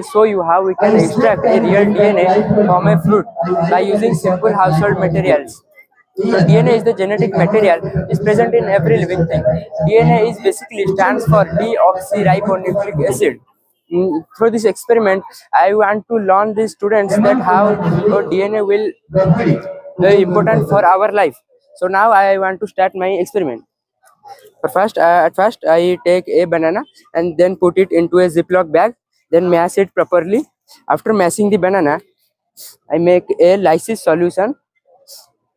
show you how we can extract a real DNA from a fruit by using simple household materials. So DNA is the genetic material, is present in every living thing. DNA is basically stands for deoxyribonucleic acid. Through this experiment, I want to learn the students that how DNA will be important for our life. So now I want to start my experiment. At first, I take a banana and then put it into a Ziploc bag, then mash it properly. After mashing the banana, I make a lysis solution.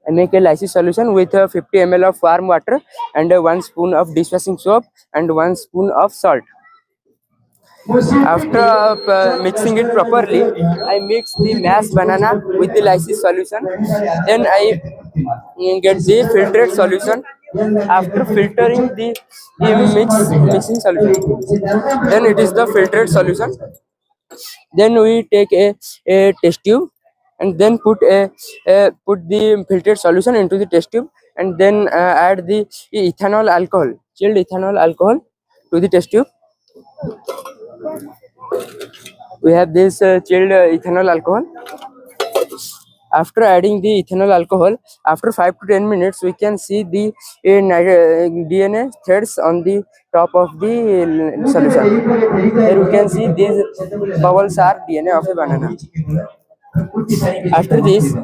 I make a lysis solution with 50 ml of warm water and 1 spoon of dishwashing soap and 1 spoon of salt. After mixing it properly, I mix the mashed banana with the lysis solution. Then I get the filtered solution. After filtering the mixing solution, then it is the filtered solution. Then we take a test tube and then put the filtered solution into the test tube and then add the ethanol alcohol, chilled ethanol alcohol to the test tube. We have this chilled ethanol alcohol. After adding the ethanol alcohol, after 5 to 10 minutes, we can see the DNA threads on the top of the solution. Here we can see these bubbles are DNA of a banana. After this,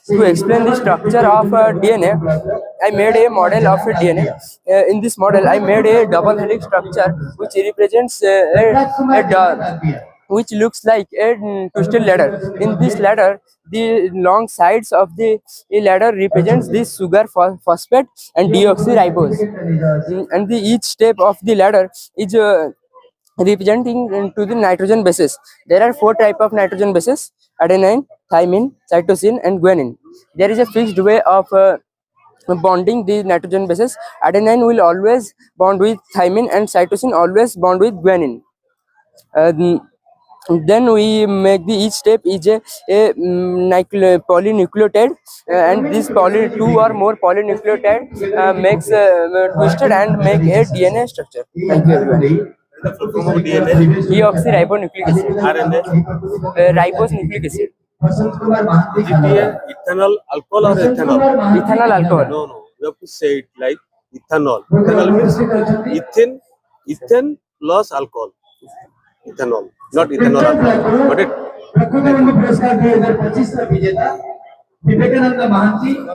to explain the structure of DNA, I made a model of a DNA. In this model, I made a double helix structure which represents a dog, which looks like a twisted ladder. In this ladder, the long sides of the ladder represents this sugar phosphate and deoxyribose. And each step of the ladder is representing into the nitrogen bases. There are 4 types of nitrogen bases: adenine, thymine, cytosine, and guanine. There is a fixed way of bonding these nitrogen bases. Adenine will always bond with thymine and cytosine always bond with guanine. Then we make each step is a polynucleotide, and this 2 or more polynucleotide makes twisted and make a DNA structure. Thank you everyone. Deoxyribonucleic acid. RNA. Ribose nucleic acid. GPA, ethanol alcohol or ethanol? Ethanol alcohol. No. You have to say it like ethanol. Ethanol means ethane plus alcohol. Ethanol, not ethanol alcohol. Got it?